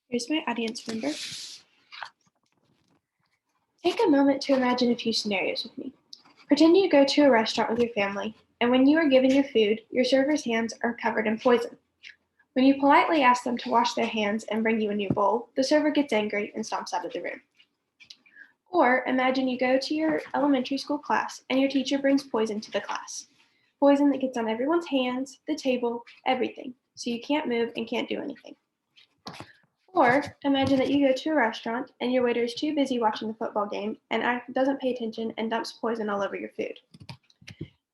Here's my audience member. Take a moment to imagine a few scenarios with me. Pretend you go to a restaurant with your family, and when you are given your food, your server's hands are covered in poison. When you politely ask them to wash their hands and bring you a new bowl, the server gets angry and stomps out of the room. Or imagine you go to your elementary school class and your teacher brings poison to the class. Poison that gets on everyone's hands, the table, everything, so you can't move and can't do anything. Or imagine that you go to a restaurant and your waiter is too busy watching the football game and doesn't pay attention and dumps poison all over your food.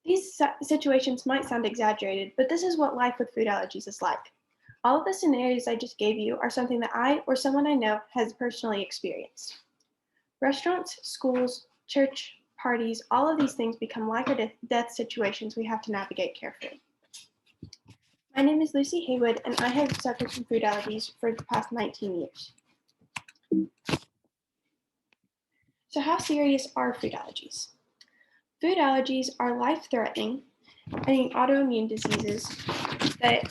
These situations might sound exaggerated, but this is what life with food allergies is like. All of the scenarios I just gave you are something that I or someone I know has personally experienced. Restaurants, schools, church, parties, all of these things become life or death situations we have to navigate carefully. My name is Lucy Haywood, and I have suffered from food allergies for the past 19 years. So how serious are food allergies? Food allergies are life-threatening, autoimmune diseases that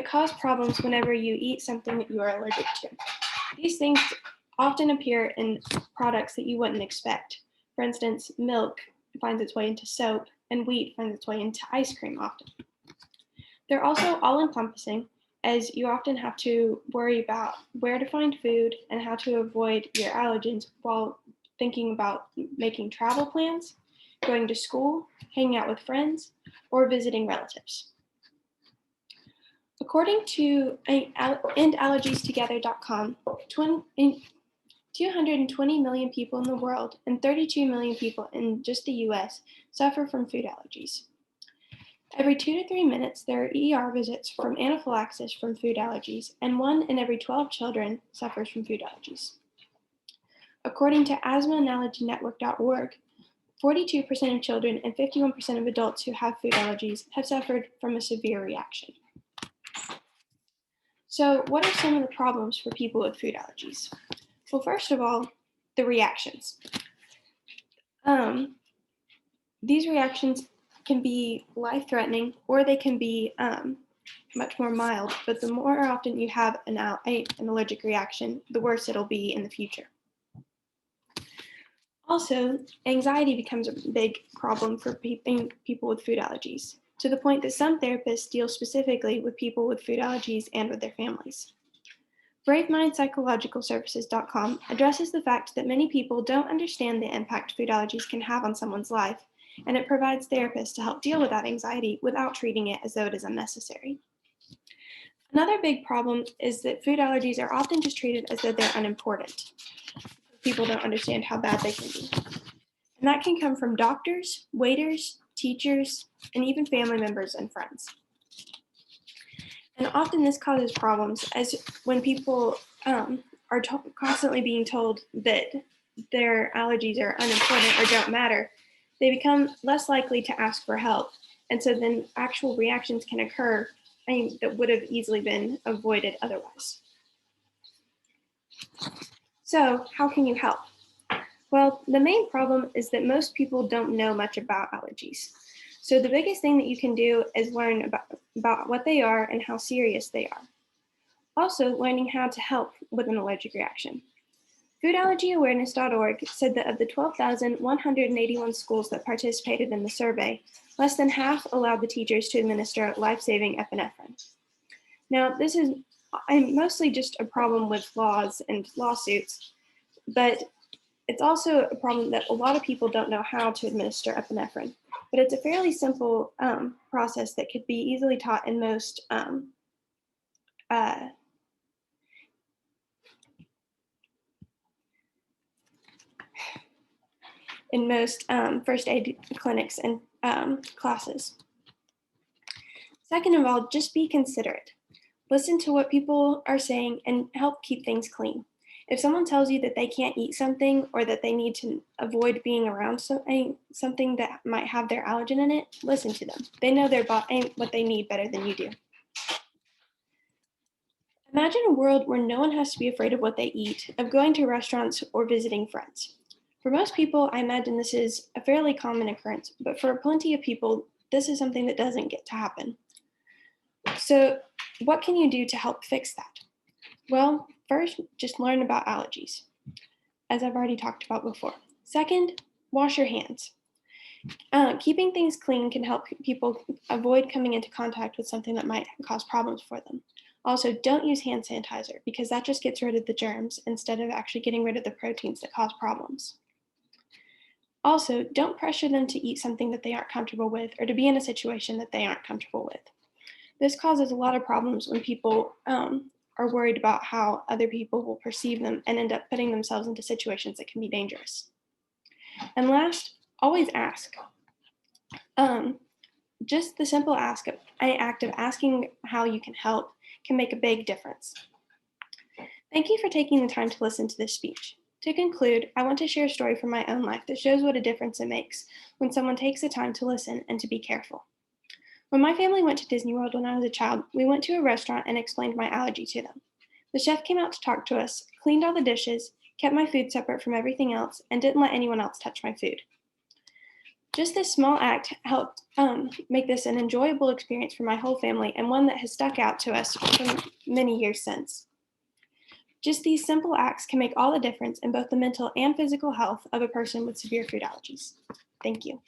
cause problems whenever you eat something that you are allergic to. These things often appear in products that you wouldn't expect. For instance, milk finds its way into soap, and wheat finds its way into ice cream often. They're also all-encompassing, as you often have to worry about where to find food and how to avoid your allergens while thinking about making travel plans, going to school, hanging out with friends, or visiting relatives. According to endallergies.together.com, 220 million people in the world and 32 million people in just the US suffer from food allergies. Every 2 to 3 minutes, there are ER visits from anaphylaxis from food allergies, and 1 in every 12 children suffers from food allergies. According to asthmaanallergynetwork.org, 42% of children and 51% of adults who have food allergies have suffered from a severe reaction. So, what are some of the problems for people with food allergies? Well, first of all, the reactions. These reactions can be life-threatening, or they can be much more mild, but the more often you have an allergic reaction, the worse it'll be in the future. Also, anxiety becomes a big problem for people with food allergies, to the point that some therapists deal specifically with people with food allergies and with their families. BraveMindPsychologicalServices.com addresses the fact that many people don't understand the impact food allergies can have on someone's life, and it provides therapists to help deal with that anxiety without treating it as though it is unnecessary. Another big problem is that food allergies are often just treated as though they're unimportant. People don't understand how bad they can be. And that can come from doctors, waiters, teachers, and even family members and friends. And often this causes problems, as when people are constantly being told that their allergies are unimportant or don't matter, they become less likely to ask for help. And so then actual reactions can occur that would have easily been avoided otherwise. So how can you help? Well, the main problem is that most people don't know much about allergies. So the biggest thing that you can do is learn about what they are and how serious they are. Also, learning how to help with an allergic reaction. FoodAllergyAwareness.org said that of the 12,181 schools that participated in the survey, less than half allowed the teachers to administer life-saving epinephrine. Now, this is mostly just a problem with laws and lawsuits, but it's also a problem that a lot of people don't know how to administer epinephrine. But it's a fairly simple process that could be easily taught in most first aid clinics and classes. Second of all, just be considerate. Listen to what people are saying and help keep things clean. If someone tells you that they can't eat something or that they need to avoid being around something that might have their allergen in it, listen to them. They know their body what they need better than you do. Imagine a world where no one has to be afraid of what they eat, of going to restaurants or visiting friends. For most people, I imagine this is a fairly common occurrence, but for plenty of people, this is something that doesn't get to happen. So What can you do to help fix that? Well, first, just learn about allergies, as I've already talked about before. Second, wash your hands. Keeping things clean can help people avoid coming into contact with something that might cause problems for them. Also, don't use hand sanitizer because that just gets rid of the germs instead of actually getting rid of the proteins that cause problems. Also, don't pressure them to eat something that they aren't comfortable with or to be in a situation that they aren't comfortable with. This causes a lot of problems when people are worried about how other people will perceive them and end up putting themselves into situations that can be dangerous. And last, always ask. Just the simple act of asking how you can help can make a big difference. Thank you for taking the time to listen to this speech. To conclude, I want to share a story from my own life that shows what a difference it makes when someone takes the time to listen and to be careful. When my family went to Disney World when I was a child, we went to a restaurant and explained my allergy to them. The chef came out to talk to us, cleaned all the dishes, kept my food separate from everything else, and didn't let anyone else touch my food. Just this small act helped make this an enjoyable experience for my whole family and one that has stuck out to us for many years since. Just these simple acts can make all the difference in both the mental and physical health of a person with severe food allergies. Thank you.